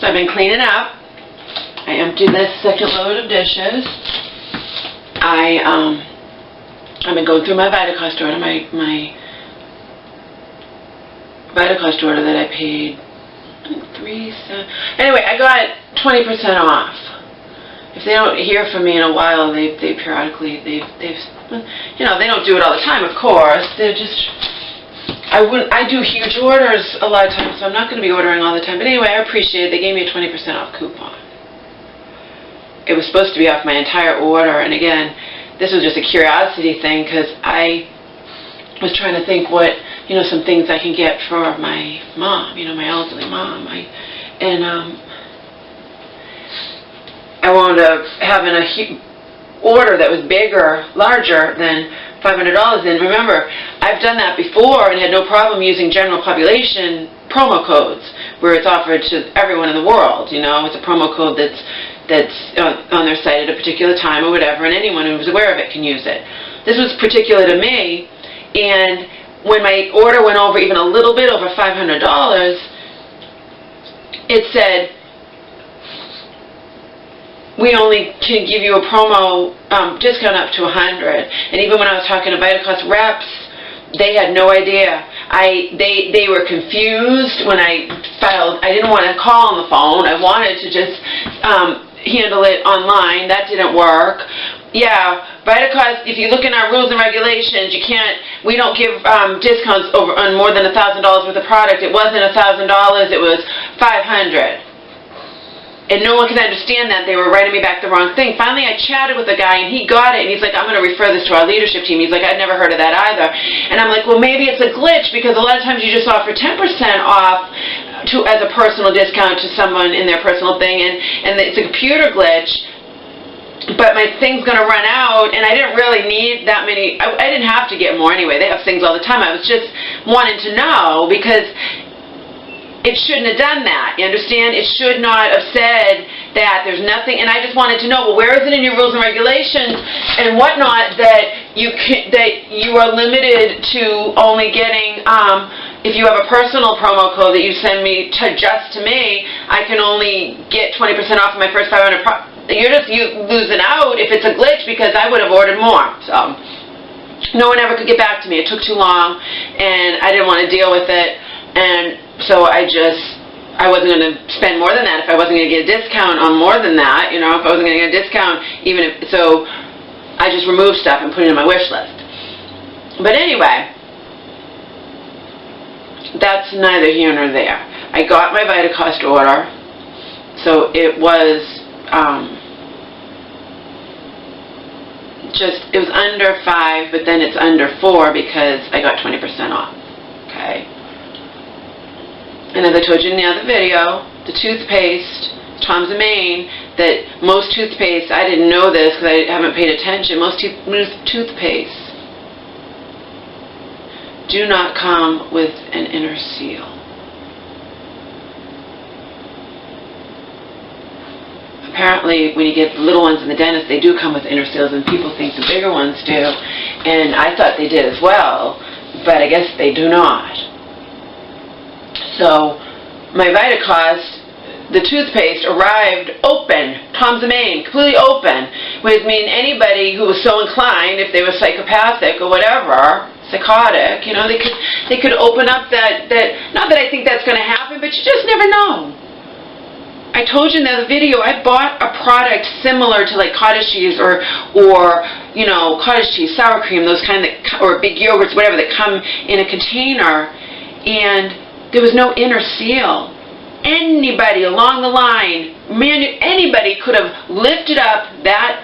So I've been cleaning up. I emptied this second load of dishes. I've been going through my Vitacost order, my Vitacost order that I paid, I think anyway, I got 20% off. If they don't hear from me in a while, they periodically, they don't do it all the time, of course. They're just, I do huge orders a lot of times, so I'm not going to be ordering all the time. But anyway, I appreciate it. They gave me a 20% off coupon. It was supposed to be off my entire order, and again, this was just a curiosity thing, because I was trying to think what, some things I can get for my mom, my elderly mom. I wound up having a order that was bigger, larger than $500. And remember, I've done that before and had no problem using general population promo codes where it's offered to everyone in the world. It's a promo code that's on their site at a particular time or whatever, and anyone who's aware of it can use it. This was particular to me, and when my order went over even a little bit over $500, it said, we only can give you a promo discount up to $100. And even when I was talking to Vitacost reps, they had no idea. They were confused when I filed. I didn't want to call on the phone. I wanted to just handle it online. That didn't work. Yeah, Vitacost, if you look in our rules and regulations, we don't give discounts on more than $1,000 worth of product. It wasn't $1,000, it was $500. And no one can understand that. They were writing me back the wrong thing. Finally, I chatted with a guy, and he got it, and he's like, I'm going to refer this to our leadership team. He's like, I'd never heard of that either. And I'm like, well, maybe it's a glitch, because a lot of times you just offer 10% off as a personal discount to someone in their personal thing, and it's a computer glitch. But my thing's going to run out, and I didn't really need that many. I didn't have to get more anyway. They have things all the time. I was just wanting to know, because it shouldn't have done that. You understand? It should not have said that there's nothing. And I just wanted to know, well, where is it in your rules and regulations and whatnot that you are limited to only getting, if you have a personal promo code that you send me just to me, I can only get 20% off of my first 500. You're losing out if it's a glitch, because I would have ordered more. So no one ever could get back to me. It took too long, and I didn't want to deal with it. And so I wasn't going to spend more than that if I wasn't going to get a discount on more than that, if I wasn't going to get a discount, so I just removed stuff and put it in my wish list. But anyway, that's neither here nor there. I got my Vitacost order, so it was, it was under 5, but then it's under 4 because I got 20% off, okay? And as I told you in the other video, the toothpaste, Tom's of Maine, that most toothpaste, I didn't know this because I haven't paid attention, most toothpaste do not come with an inner seal. Apparently, when you get the little ones in the dentist, they do come with inner seals, and people think the bigger ones do. And I thought they did as well, but I guess they do not. So, my Vitacost, the toothpaste, arrived open, Tom's of Maine, completely open, which means anybody who was so inclined, if they were psychopathic or whatever, psychotic, they could open up that, not that I think that's going to happen, but you just never know. I told you in the other video, I bought a product similar to like cottage cheese or cottage cheese, sour cream, those kind or big yogurts, whatever, that come in a container, and there was no inner seal. Anybody along the line, anybody could have lifted up that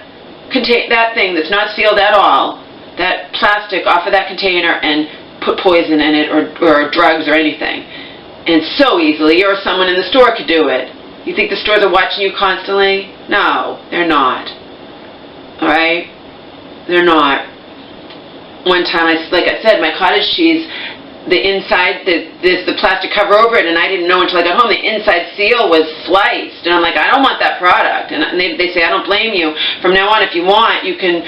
thing that's not sealed at all, that plastic off of that container, and put poison in it or drugs or anything. And so easily, or someone in the store could do it. You think the stores are watching you constantly? No, they're not. Alright? They're not. One time, like I said, my cottage cheese, the inside, there's the plastic cover over it, and I didn't know until I got home, the inside seal was sliced. And I'm like, I don't want that product. And they say, I don't blame you. From now on, if you want, you can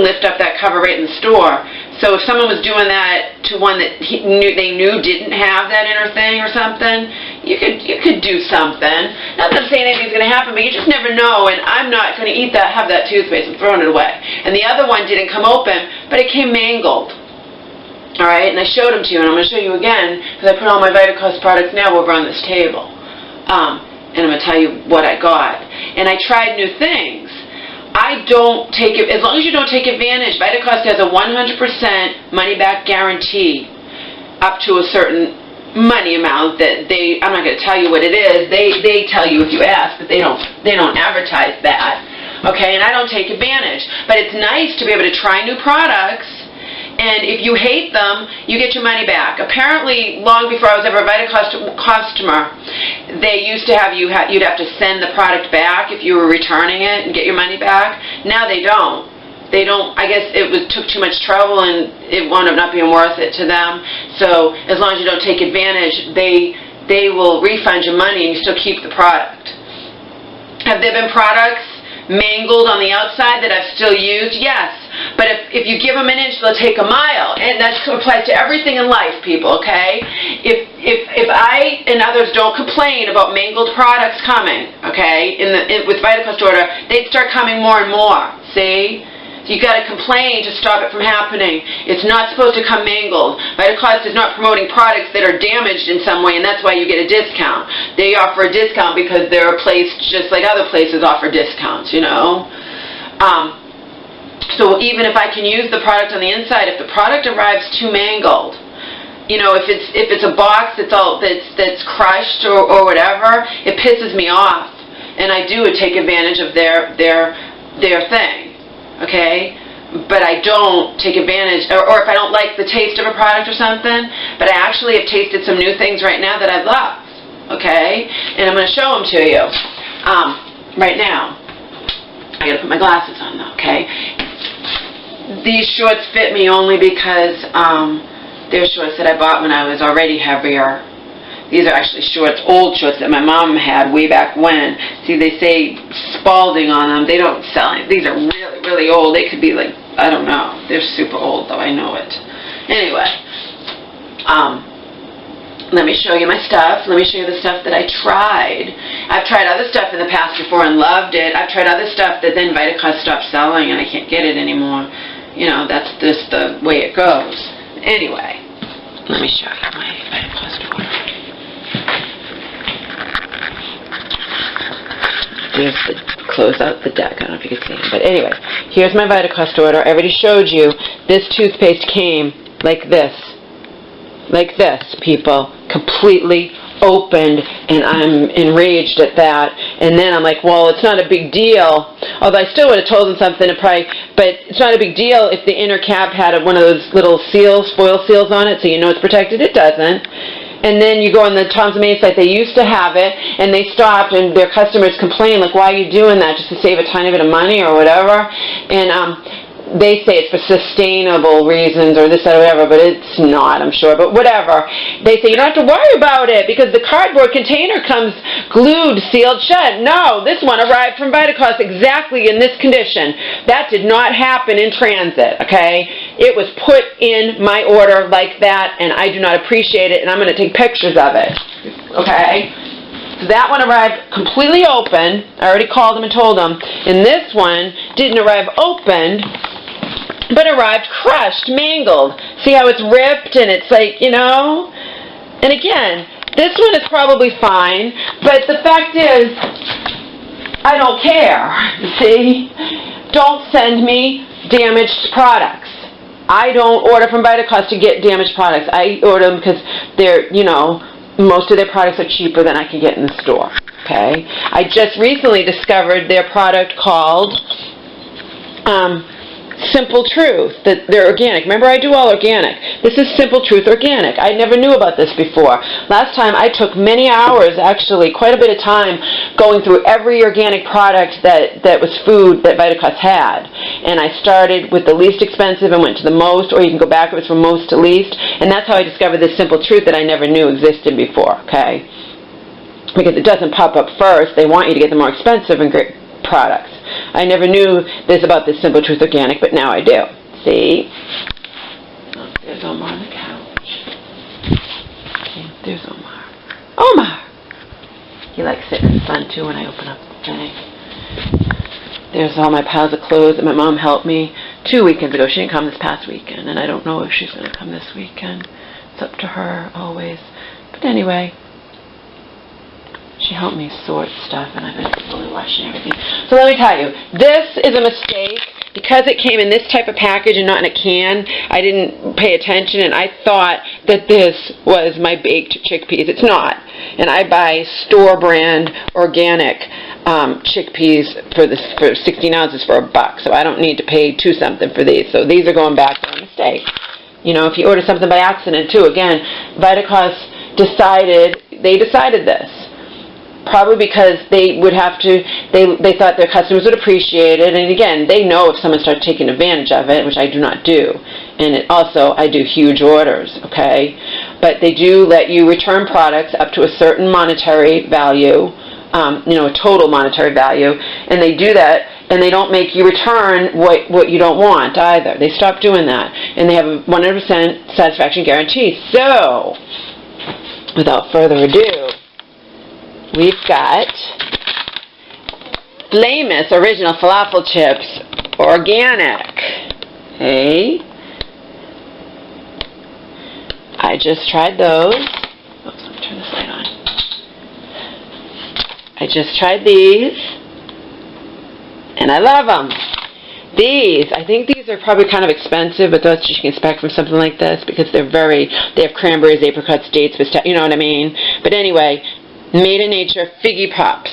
lift up that cover right in the store. So if someone was doing that to one that they knew didn't have that inner thing or something, you could do something. Not that I'm saying anything's going to happen, but you just never know, and I'm not going to have that toothpaste. I'm throwing it away. And the other one didn't come open, but it came mangled. All right, and I showed them to you, and I'm going to show you again, because I put all my Vitacost products now over on this table. And I'm going to tell you what I got. And I tried new things. I don't take it, as long as you don't take advantage. Vitacost has a 100% money-back guarantee up to a certain money amount that I'm not going to tell you what it is. They tell you if you ask, but they don't advertise that. Okay, and I don't take advantage. But it's nice to be able to try new products. And if you hate them, you get your money back. Apparently, long before I was ever a Vitacost customer, they used to have you'd have to send the product back if you were returning it and get your money back. Now they don't. They don't. I guess it took too much trouble and it wound up not being worth it to them. So as long as you don't take advantage, they will refund your money and you still keep the product. Have there been products mangled on the outside that I've still used? Yes. But if you give them an inch, they'll take a mile. And that applies to everything in life, people, okay? If I and others don't complain about mangled products coming, okay, with Vitacost order, they'd start coming more and more, see? So you've got to complain to stop it from happening. It's not supposed to come mangled. Vitacost is not promoting products that are damaged in some way, and that's why you get a discount. They offer a discount because they're a place just like other places offer discounts, you know? So even if I can use the product on the inside, if the product arrives too mangled, you know, if it's a box that's crushed or whatever, it pisses me off, and I do take advantage of their thing, okay? But I don't take advantage, or if I don't like the taste of a product or something. But I actually have tasted some new things right now that I love, okay? And I'm going to show them to you right now. I got to put my glasses on though, okay? These shorts fit me only because they're shorts that I bought when I was already heavier. These are actually shorts, old shorts that my mom had way back when. See, they say Spalding on them. They don't sell it. These are really, really old. They could be like, I don't know. They're super old though, I know it. Anyway, let me show you my stuff. Let me show you the stuff that I tried. I've tried other stuff in the past before and loved it. I've tried other stuff that then Vitacost stopped selling and I can't get it anymore. You know, that's just the way it goes. Anyway, let me show you my Vitacost order. Here's the close out the deck. I don't know if you can see it. But anyway, here's my Vitacost order. I already showed you this toothpaste came like this. Like this, people. Completely opened, and I'm enraged at that. And then I'm like, well, it's not a big deal. Although I still would have told them something to probably, but it's not a big deal if the inner cap had one of those little seals, foil seals on it, so you know it's protected. It doesn't. And then you go on the Tom's Maid site, they used to have it, and they stopped, and their customers complain, like, why are you doing that, just to save a tiny bit of money or whatever? And they say it's for sustainable reasons or this, that, or whatever, but it's not, I'm sure. But whatever. They say you don't have to worry about it because the cardboard container comes glued, sealed shut. No, this one arrived from Vitacost exactly in this condition. That did not happen in transit, okay? It was put in my order like that, and I do not appreciate it, and I'm going to take pictures of it, okay? So that one arrived completely open. I already called them and told them. And this one didn't arrive opened, but arrived crushed, mangled. See how it's ripped and it's like, you know? And again, this one is probably fine, but the fact is, I don't care, you see? Don't send me damaged products. I don't order from Vitacost to get damaged products. I order them because they're, you know, most of their products are cheaper than I can get in the store, okay? I just recently discovered their product called Simple Truth, that they're organic. Remember, I do all organic. This is Simple Truth Organic. I never knew about this before. Last time I took many hours, actually quite a bit of time, going through every organic product that was food that Vitacost had. And I started with the least expensive and went to the most, or you can go backwards from most to least. And that's how I discovered this Simple Truth that I never knew existed before, okay? Because it doesn't pop up first. They want you to get the more expensive and great products. I never knew this about this Simple Truth Organic, but now I do. See? Oh, there's Omar on the couch. Okay, there's Omar. Omar! He likes sitting in the sun too when I open up the thing. There's all my piles of clothes that my mom helped me 2 weekends ago. She didn't come this past weekend, and I don't know if she's going to come this weekend. It's up to her always. But anyway, she helped me sort stuff, and I've been fully washing everything. So let me tell you, this is a mistake. Because it came in this type of package and not in a can, I didn't pay attention, and I thought that this was my baked chickpeas. It's not. And I buy store brand organic chickpeas for 16 ounces for $1, so I don't need to pay $2 something for these. So these are going back by mistake. You know, if you order something by accident too, again, Vitacost decided this. Probably because they would have to, they thought their customers would appreciate it, and again, they know if someone starts taking advantage of it, which I do not do. And also, I do huge orders, okay? But they do let you return products up to a certain monetary value, you know, a total monetary value, and they do that, and they don't make you return what you don't want either. They stopped doing that, and they have a 100% satisfaction guarantee. So, without further ado, we've got Famous Original Falafel Chips, organic. Okay. I just tried those. Oops, let me turn this light on. I just tried these, and I love them. These, I think these are probably kind of expensive, but that's what you can expect from something like this because they have cranberries, apricots, dates, pistachio, you know what I mean? But anyway, Made in Nature Figgy Pops,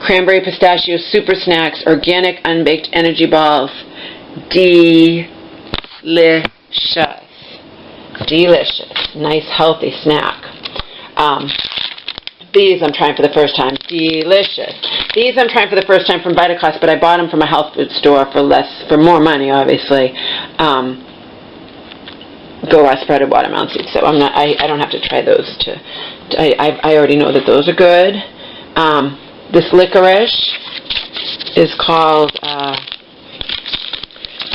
Cranberry Pistachio Super Snacks, Organic Unbaked Energy Balls. Delicious. Delicious. Nice, healthy snack. These I'm trying for the first time. Delicious. These I'm trying for the first time from Vitacost, but I bought them from a health food store for more money, obviously. Go raw spreaded watermelon seeds. So I don't have to try those I already know that those are good. This licorice is called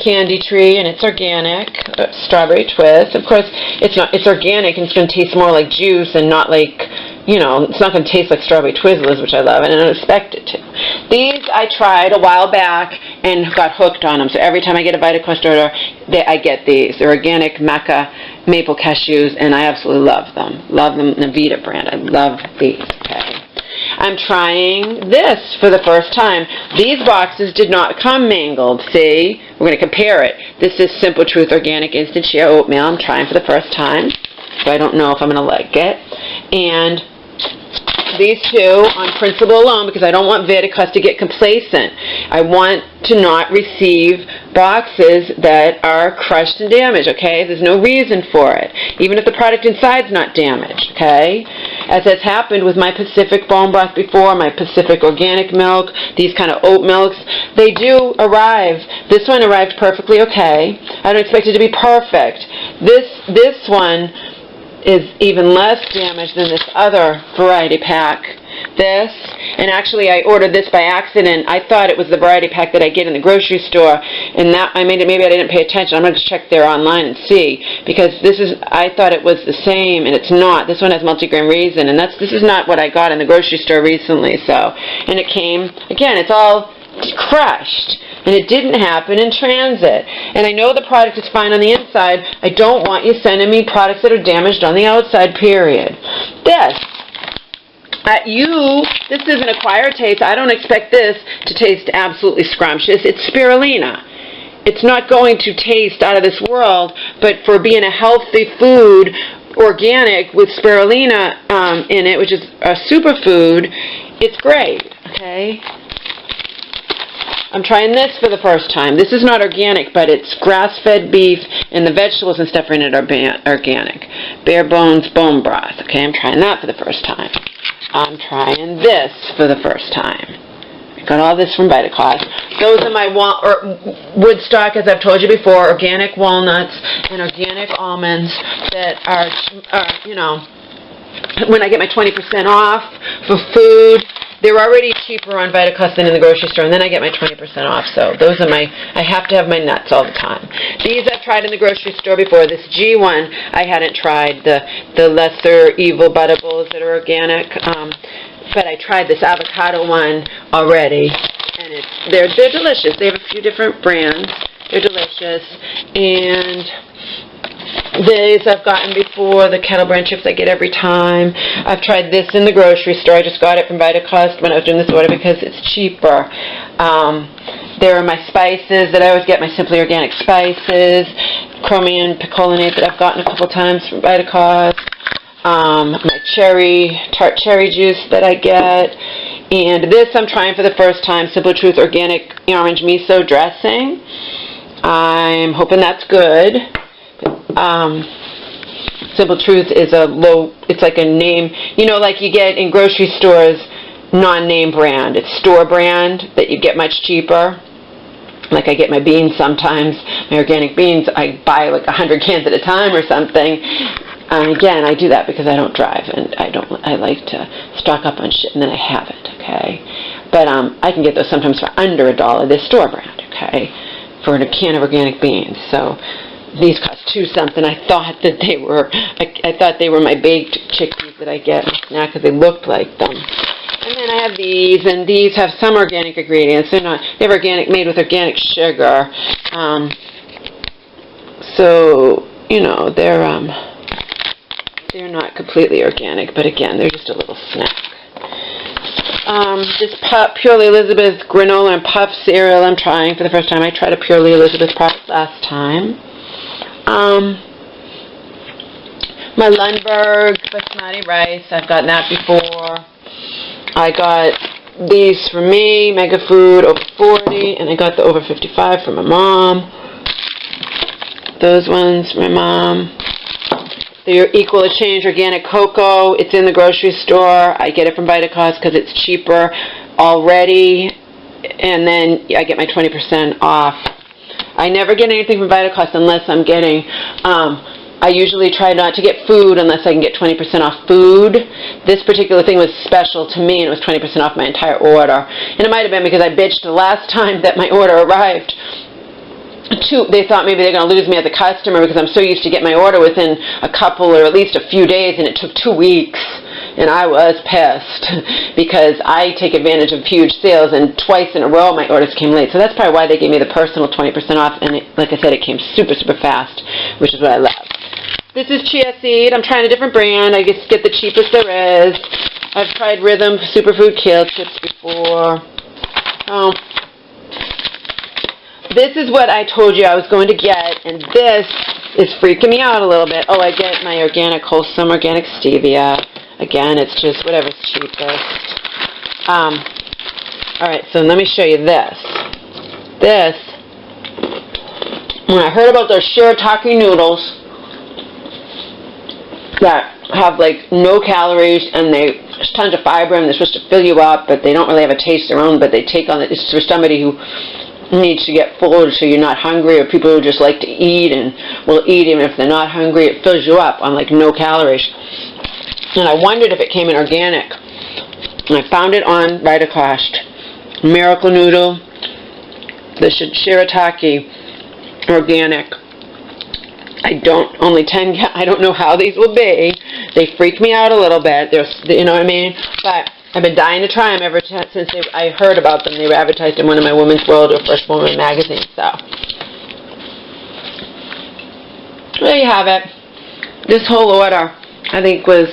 Candy Tree, and it's organic. Strawberry twist. Of course, it's organic, and it's going to taste more like juice and not like, you know, it's not going to taste like strawberry Twizzlers, which I love, and I don't expect it to. These I tried a while back and got hooked on them. So every time I get a Vitacost order, I get these. They're organic maca maple cashews, and I absolutely love them. Love them. Navita brand. I love these. Okay. I'm trying this for the first time. These boxes did not come mangled. See? We're going to compare it. This is Simple Truth Organic Instant Chia Oatmeal. I'm trying for the first time, so I don't know if I'm going to like it. And these two on principle alone, because I don't want Vitacost to get complacent. I want to not receive boxes that are crushed and damaged, okay? There's no reason for it, even if the product inside's not damaged, okay? As has happened with my Pacific bone broth before, my Pacific organic milk, these kind of oat milks, they do arrive. This one arrived perfectly okay. I don't expect it to be perfect. This one is even less damaged than this other variety pack. This, and actually I ordered this by accident. I thought it was the variety pack that I get in the grocery store, and that maybe I didn't pay attention. I'm going to check there online and see, because I thought it was the same, and it's not. This one has multigrain raisin, and this is not what I got in the grocery store recently. So, and it came, again, it's all crushed. And it didn't happen in transit. And I know the product is fine on the inside. I don't want you sending me products that are damaged on the outside, period. This is an acquired taste. I don't expect this to taste absolutely scrumptious. It's spirulina. It's not going to taste out of this world, but for being a healthy food, organic with spirulina in it, which is a superfood, it's great, okay? I'm trying this for the first time. This is not organic, but it's grass-fed beef, and the vegetables and stuff in it are organic. Bare bones bone broth. Okay, I'm trying that for the first time. I'm trying this for the first time. I got all this from Vitacost. Those are my Woodstock, as I've told you before, organic walnuts and organic almonds that are, you know, when I get my 20% off for food. They're already cheaper on Vitacost than in the grocery store, and then I get my 20% off. So those are I have to have my nuts all the time. These I've tried in the grocery store before. This G one I hadn't tried. The lesser evil buttables that are organic. but I tried this avocado one already, and they're delicious. They have a few different brands. They're delicious, and these I've gotten before, the kettle brand chips I get every time. I've tried this in the grocery store. I just got it from Vitacost when I was doing this order because it's cheaper. There are my spices that I always get, my Simply Organic spices, chromium picolinate that I've gotten a couple times from Vitacost, my tart cherry juice that I get, and this I'm trying for the first time, Simple Truth Organic Orange Miso Dressing. I'm hoping that's good. Simple Truth is it's like a name, you know, like you get in grocery stores, non-name brand. It's store brand that you get much cheaper. Like I get my beans sometimes, my organic beans, I buy like 100 cans at a time or something. And again, I do that because I don't drive, and I like to stock up on shit and then I have it, okay? But I can get those sometimes for under $1. They're store brand, okay? For a can of organic beans. So these cost $2 something. I thought that they were, I thought they were my baked chickpeas that I get now because they looked like them. And then I have these, and these have some organic ingredients. They're organic, made with organic sugar. So, you know, they're not completely organic, but again, they're just a little snack. This Purely Elizabeth granola and puff cereal I'm trying for the first time. I tried a Purely Elizabeth product last time. My Lundberg basmati rice, I've gotten that before. I got these for me, Mega Food over 40, and I got the over 55 for my mom. Those ones for my mom. They're Equal Exchange Organic Cocoa. It's in the grocery store. I get it from Vitacost because it's cheaper already, and then I get my 20% off. I never get anything from Vitacost unless I'm getting, I usually try not to get food unless I can get 20% off food. This particular thing was special to me, and it was 20% off my entire order. And it might have been because I bitched the last time that my order arrived. They thought maybe they're going to lose me as a customer because I'm so used to get my order within a couple or at least a few days, and it took 2 weeks. And I was pissed because I take advantage of huge sales, and twice in a row my orders came late. So that's probably why they gave me the personal 20% off, and like I said, it came super, super fast, which is what I love. This is chia seed. I'm trying a different brand. I just get the cheapest there is. I've tried Rhythm Superfood Kale Chips before. This is what I told you I was going to get, and this is freaking me out a little bit. Oh, I get my organic, wholesome, organic stevia. Again, it's just whatever's cheapest. Alright, so let me show you this. This, when I heard about those shirataki noodles that have like no calories and there's tons of fiber and they're supposed to fill you up, but they don't really have a taste of their own, but they take on it. It's for somebody who needs to get full so you're not hungry, or people who just like to eat and will eat even if they're not hungry. It fills you up on like no calories. And I wondered if it came in organic. And I found it on Vitacost. Miracle Noodle, the shirataki, organic. I don't know how these will be. They freak me out a little bit. You know what I mean? But I've been dying to try them ever since I heard about them. They were advertised in one of my Women's World or First Woman magazines. So there you have it. This whole order, I think, was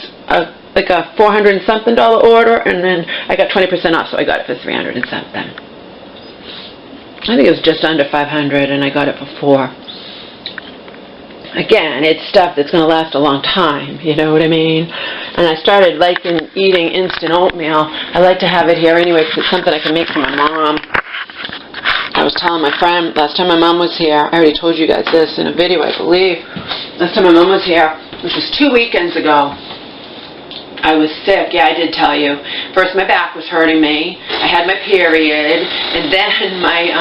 like a $400 and something order, and then I got 20% off, so I got it for $300 and something. I think it was just under $500, and I got it for $400. Again, it's stuff that's going to last a long time, you know what I mean? And I started liking eating instant oatmeal. I like to have it here anyway because it's something I can make for my mom. I was telling my friend, last time my mom was here, I already told you guys this in a video, I believe. Last time my mom was here, which was 2 weekends ago, I was sick. Yeah, I did tell you. First, my back was hurting me. I had my period, and then my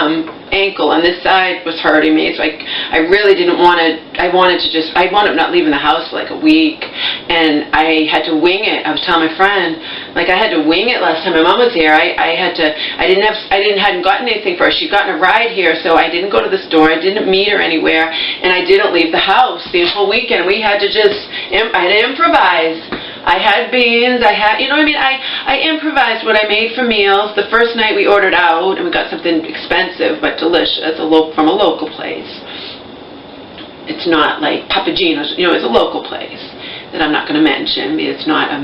ankle on this side was hurting me. So I really didn't want to. I wound up not leaving the house for like a week, and I had to wing it. I was telling my friend, like I had to wing it last time my mom was here. I hadn't gotten anything for her. She'd gotten a ride here, so I didn't go to the store. I didn't meet her anywhere, and I didn't leave the house the whole weekend. I had to improvise. I had beans, you know what I mean? I improvised what I made for meals. The first night we ordered out, and we got something expensive but delicious, from a local place. It's not like Papagino's, you know, it's a local place that I'm not going to mention. It's not a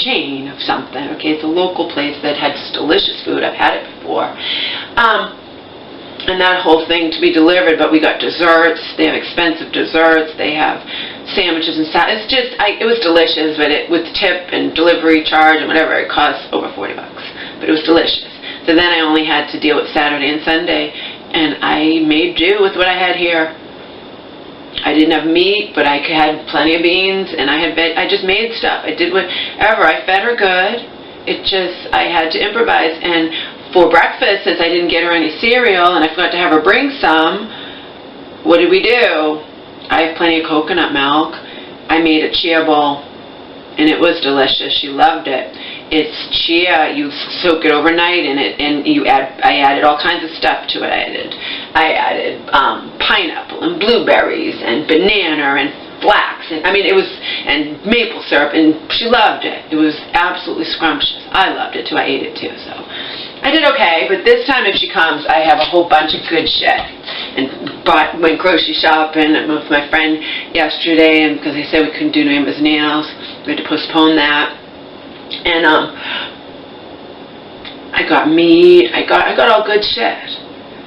chain of something, okay? It's a local place that had delicious food. I've had it before. And that whole thing to be delivered, but we got desserts. They have expensive desserts. They have sandwiches and stuff. It's just, it was delicious, but with tip and delivery charge and whatever, it cost over $40. But it was delicious. So then I only had to deal with Saturday and Sunday, and I made do with what I had here. I didn't have meat, but I had plenty of beans, and I just made stuff. I did whatever. I fed her good. I had to improvise. And for breakfast, since I didn't get her any cereal, and I forgot to have her bring some, what did we do? I have plenty of coconut milk. I made a chia bowl, and it was delicious. She loved it. It's chia. You soak it overnight in it, and I added all kinds of stuff to it. I added pineapple and blueberries and banana and flax, and and maple syrup, and she loved it. It was absolutely scrumptious. I loved it too. I ate it too. So I did okay, but this time if she comes, I have a whole bunch of good shit. And went grocery shopping with my friend yesterday, and because they said we couldn't do Neighbor's nails, we had to postpone that. And I got meat. I got all good shit.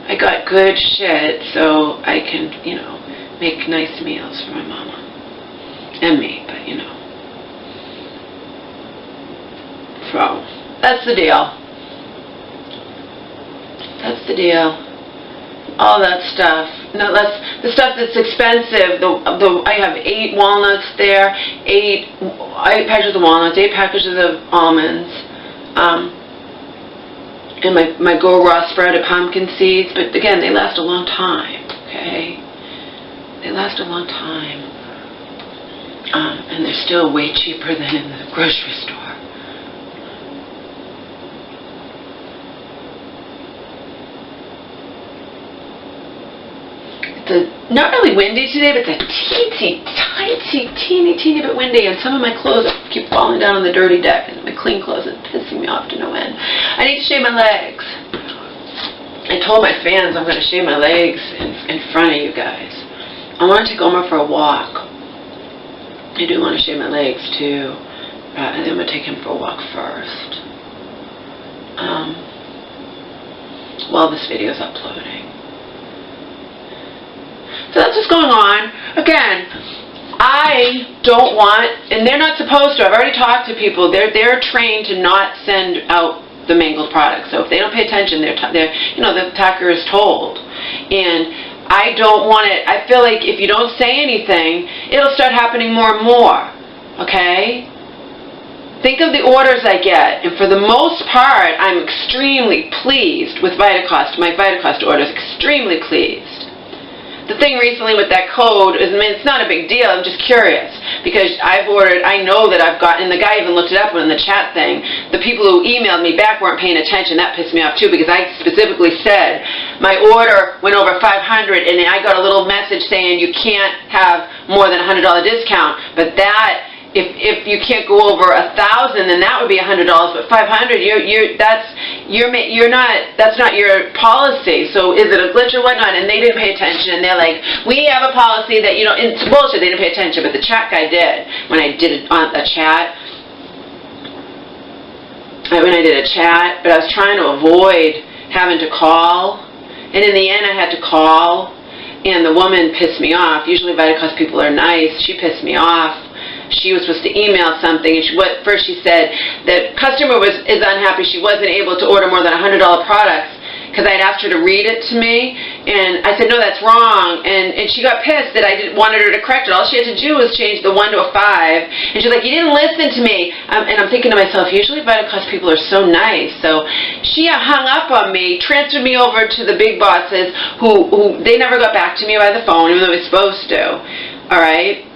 I got good shit, so I can, you know, make nice meals for my mama and me. But you know, so that's the deal. That's the deal. All that stuff. No, that's the stuff that's expensive. I have 8 walnuts there, 8 packages of walnuts, 8 packages of almonds, and my Go Raw sprouted pumpkin seeds. But again, they last a long time. Okay, they last a long time, and they're still way cheaper than in the grocery store. Not really windy today, but it's a teeny bit windy, and some of my clothes keep falling down on the dirty deck, and my clean clothes are pissing me off to no end. I need to shave my legs. I told my fans I'm going to shave my legs in front of you guys. I want to take Omar for a walk. I do want to shave my legs too, and then I'm going to take him for a walk first. While this video is uploading. So that's what's going on. Again, I don't want, and they're not supposed to. I've already talked to people. They're trained to not send out the mangled products. So if they don't pay attention, the attacker is told. And I don't want it. I feel like if you don't say anything, it'll start happening more and more. Okay? Think of the orders I get, and for the most part, I'm extremely pleased with Vitacost. My Vitacost orders, extremely pleased. The thing recently with that code is, it's not a big deal. I'm just curious because I know that I've gotten, and the guy even looked it up in the chat thing. The people who emailed me back weren't paying attention. That pissed me off too because I specifically said my order went over $500, and I got a little message saying you can't have more than a $100 discount. But that, if you can't go over 1,000, then that would be $100. But 500, that's not your policy. So is it a glitch or whatnot? And they didn't pay attention, and they're like, we have a policy that, you know, it's bullshit. They didn't pay attention, but the chat guy did. When I did it on a chat, but I was trying to avoid having to call, and in the end I had to call, and the woman pissed me off. Usually Vitacost people are nice. She pissed me off. She was supposed to email something, and first she said that customer is unhappy she wasn't able to order more than $100 products because I'd asked her to read it to me, and I said, no, that's wrong, and she got pissed that I wanted her to correct it. All she had to do was change the 1 to a 5, and she's like, you didn't listen to me, and I'm thinking to myself, usually Vitacost people are so nice, so she hung up on me, transferred me over to the big bosses who they never got back to me by the phone, even though they were supposed to, all right?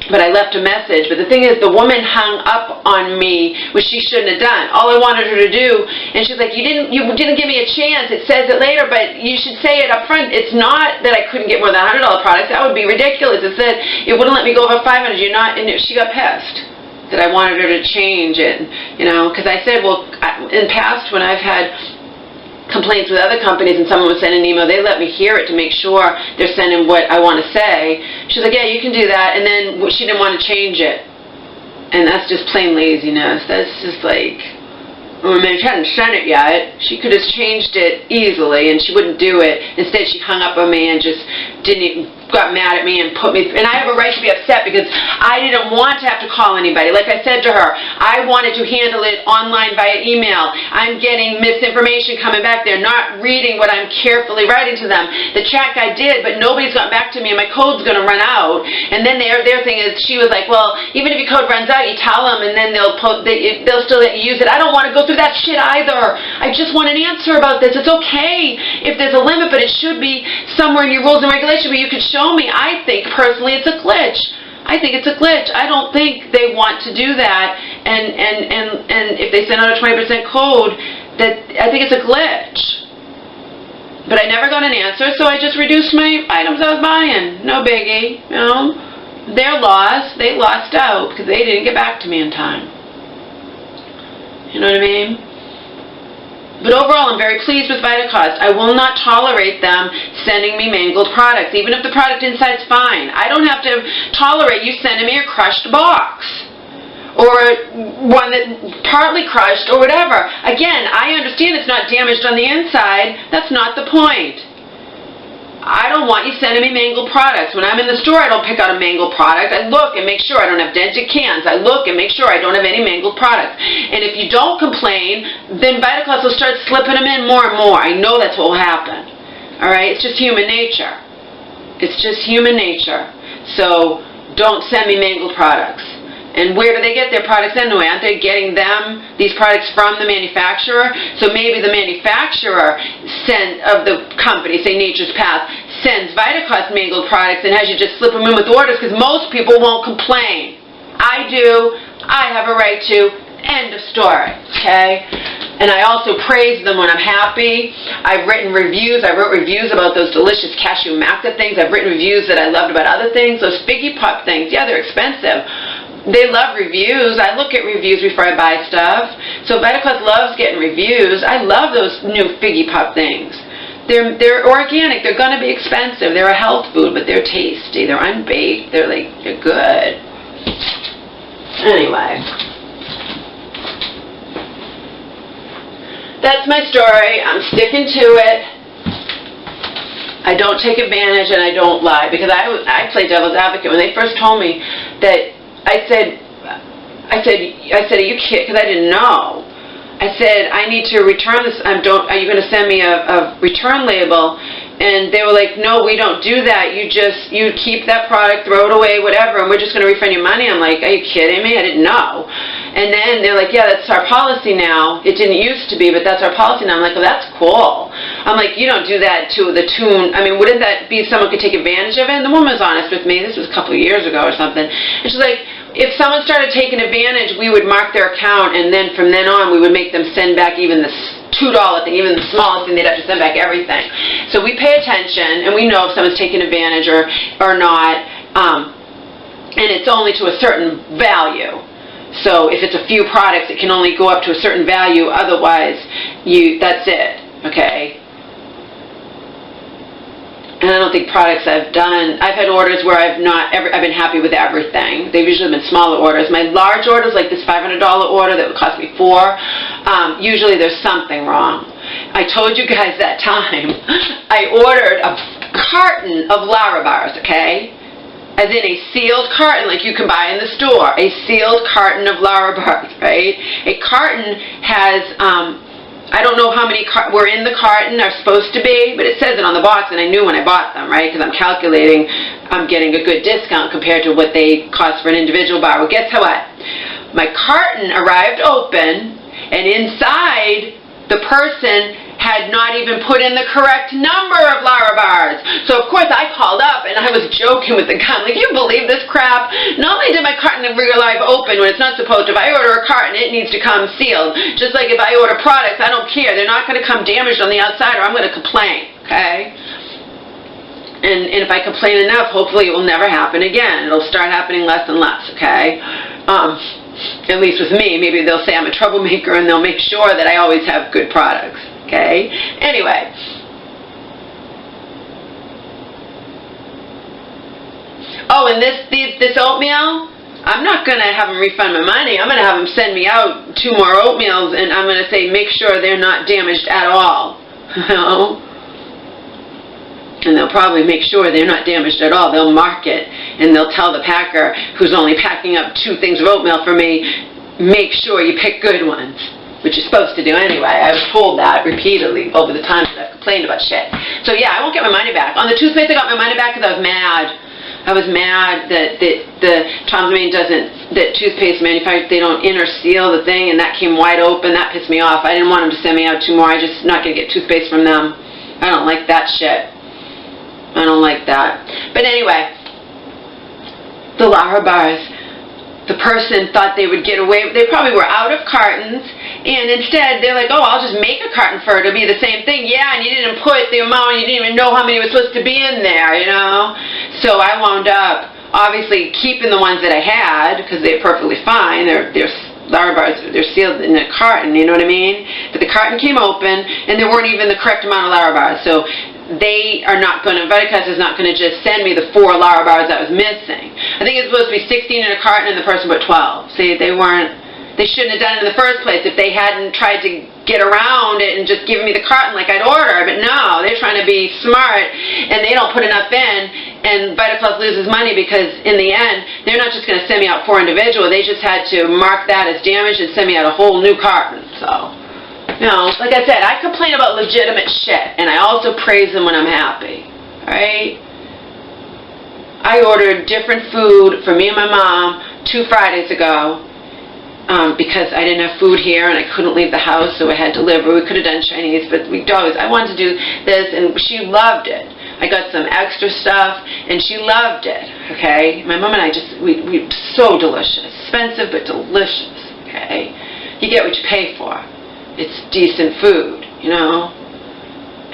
But I left a message. But the thing is, the woman hung up on me, which she shouldn't have done. All I wanted her to do, and she's like, you didn't give me a chance. It says it later, but you should say it up front. It's not that I couldn't get more than $100 products. That would be ridiculous. It said it wouldn't let me go over 500. You're not, and she got pissed that I wanted her to change it, you know, because I said, well, in past when I've had complaints with other companies and someone would send an email, they let me hear it to make sure they're sending what I want to say. She's like, yeah, you can do that, and then she didn't want to change it. And that's just plain laziness. That's just like, I mean, she hadn't sent it yet. She could have changed it easily, and she wouldn't do it. Instead, she hung up on me and just got mad at me and put me, and I have a right to be upset because I didn't want to have to call anybody. Like I said to her, I wanted to handle it online via email. I'm getting misinformation coming back. They're not reading what I'm carefully writing to them. The chat guy did, but nobody's gotten back to me, and my code's going to run out. And then their thing is, she was like, well, even if your code runs out, you tell them, and then they'll still let you use it. I don't want to go through that shit either. I just want an answer about this. It's okay if there's a limit, but it should be somewhere in your rules and regulations where you could show me. I think personally it's a glitch. I think it's a glitch. I don't think they want to do that, and if they send out a 20% code, that I think it's a glitch. But I never got an answer, so I just reduced my items I was buying. No biggie, you know. Their loss, they lost out because they didn't get back to me in time. You know what I mean? But overall, I'm very pleased with Vitacost. I will not tolerate them sending me mangled products, even if the product inside's fine. I don't have to tolerate you sending me a crushed box, or one that partly crushed, or whatever. Again, I understand it's not damaged on the inside. That's not the point. I don't want you sending me mangled products. When I'm in the store, I don't pick out a mangled product. I look and make sure I don't have dented cans. I look and make sure I don't have any mangled products. And if you don't complain, then Vitacost will start slipping them in more and more. I know that's what will happen. All right? It's just human nature. It's just human nature. So don't send me mangled products. And where do they get their products anyway? Aren't they getting these products from the manufacturer? So maybe the manufacturer of the company, say Nature's Path, sends Vitacost mangled products and has you just slip them in with orders because most people won't complain. I do. I have a right to. End of story. Okay? And I also praise them when I'm happy. I've written reviews. I wrote reviews about those delicious cashew maca things. I've written reviews that I loved about other things. Those figgy pop things, yeah, they're expensive. They love reviews. I look at reviews before I buy stuff. So Vitacost loves getting reviews. I love those new figgy pop things. They're organic. They're going to be expensive. They're a health food, but they're tasty. They're unbaked. They're good. Anyway. That's my story. I'm sticking to it. I don't take advantage and I don't lie because I play devil's advocate. When they first told me that, I said, are you kidding? Because I didn't know. I said, I need to return this. Are you going to send me a return label? And they were like, no, we don't do that. You keep that product, throw it away, whatever, and we're just going to refund your money. I'm like, are you kidding me? I didn't know. And then they're like, yeah, that's our policy now. It didn't used to be, but that's our policy now. I'm like, well, that's cool. I'm like, you don't do that to the tune. I mean, wouldn't that be someone could take advantage of it? And the woman was honest with me. This was a couple of years ago or something. And she's like, if someone started taking advantage, we would mark their account, and then from then on, we would make them send back even the $2 thing, even the smallest thing, they'd have to send back everything. So we pay attention, and we know if someone's taking advantage or not, and it's only to a certain value. So if it's a few products, it can only go up to a certain value. Otherwise, that's it. Okay. And I don't think products I've had orders where I've been happy with everything. They've usually been smaller orders. My large orders, like this $500 order that would cost me $4, usually there's something wrong. I told you guys that time, I ordered a carton of Larabars, okay? As in a sealed carton like you can buy in the store. A sealed carton of Larabars, right? A carton has, I don't know how many were in the carton are supposed to be, but it says it on the box, and I knew when I bought them, right? Because I'm calculating I'm getting a good discount compared to what they cost for an individual bar. Well, guess what? My carton arrived open, and inside the person had not even put in the correct number of Larabars. So of course I called up and I was joking with the guy, like, you believe this crap? Not only did my carton of Real Life open when it's not supposed to, if I order a carton, it needs to come sealed. Just like if I order products, I don't care. They're not going to come damaged on the outside or I'm going to complain, okay? And if I complain enough, hopefully it will never happen again. It'll start happening less and less, okay? At least with me, maybe they'll say I'm a troublemaker and they'll make sure that I always have good products. Okay? Anyway. Oh, and this oatmeal, I'm not going to have them refund my money. I'm going to have them send me out 2 more oatmeals, and I'm going to say make sure they're not damaged at all. You know? And they'll probably make sure they're not damaged at all. They'll mark it, and they'll tell the packer who's only packing up 2 things of oatmeal for me, make sure you pick good ones. Which you're supposed to do anyway. I was told that repeatedly over the times that I've complained about shit. So yeah, I won't get my money back. On the toothpaste, I got my money back because I was mad. I was mad that the Tom's Maine doesn't, that toothpaste manufacturers, they don't inner seal the thing, and that came wide open. That pissed me off. I didn't want them to send me out 2 more. I just not going to get toothpaste from them. I don't like that shit. I don't like that. But anyway, the Larabars, the person thought they would get away. They probably were out of cartons, and instead they're like, oh, I'll just make a carton for it. It'll be the same thing. Yeah, and you didn't put the amount, you didn't even know how many was supposed to be in there, you know? So I wound up, obviously, keeping the ones that I had, because they're perfectly fine. They're Larabars, they're sealed in a carton, you know what I mean? But the carton came open, and there weren't even the correct amount of Larabars. So they are not going to, Vitacost is not going to just send me the 4 Larabars that was missing. I think it's supposed to be 16 in a carton and the person put 12. See, they shouldn't have done it in the first place if they hadn't tried to get around it and just give me the carton like I'd order. But no, they're trying to be smart and they don't put enough in, and Vitacost loses money because in the end, they're not just going to send me out 4 individual. They just had to mark that as damaged and send me out a whole new carton. So, you know, like I said, I complain about legitimate shit, and I also praise them when I'm happy, alright? I ordered different food for me and my mom 2 Fridays ago because I didn't have food here and I couldn't leave the house, so I had to deliver. We could have done Chinese, but I wanted to do this, and she loved it. I got some extra stuff, and she loved it, okay? My mom and I we so delicious. Expensive, but delicious, okay? You get what you pay for. It's decent food, you know?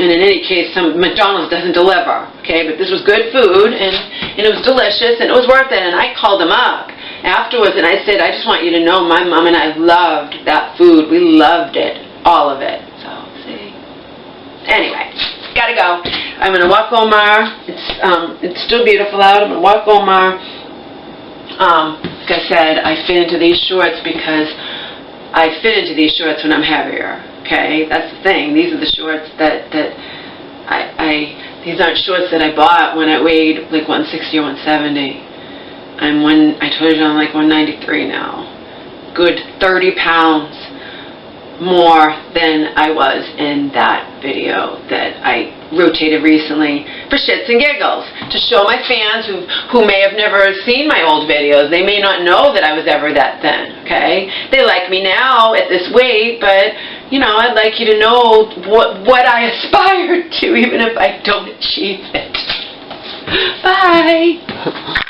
And in any case, McDonald's doesn't deliver, okay? But this was good food, and it was delicious, and it was worth it. And I called them up afterwards, and I said, I just want you to know my mom and I loved that food. We loved it, all of it. So, see? Anyway, gotta go. I'm gonna walk Omar. It's still beautiful out. I'm gonna walk Omar. Like I said, I fit into these shorts because I fit into these shorts when I'm heavier, okay? That's the thing. These are the shorts that these aren't shorts that I bought when I weighed like 160 or 170. I told you I'm like 193 now. Good 30 pounds more than I was in that video that I rotated recently for shits and giggles, to show my fans who may have never seen my old videos. They may not know that I was ever that thin, okay? They like me now at this weight, but, you know, I'd like you to know what I aspire to, even if I don't achieve it. Bye!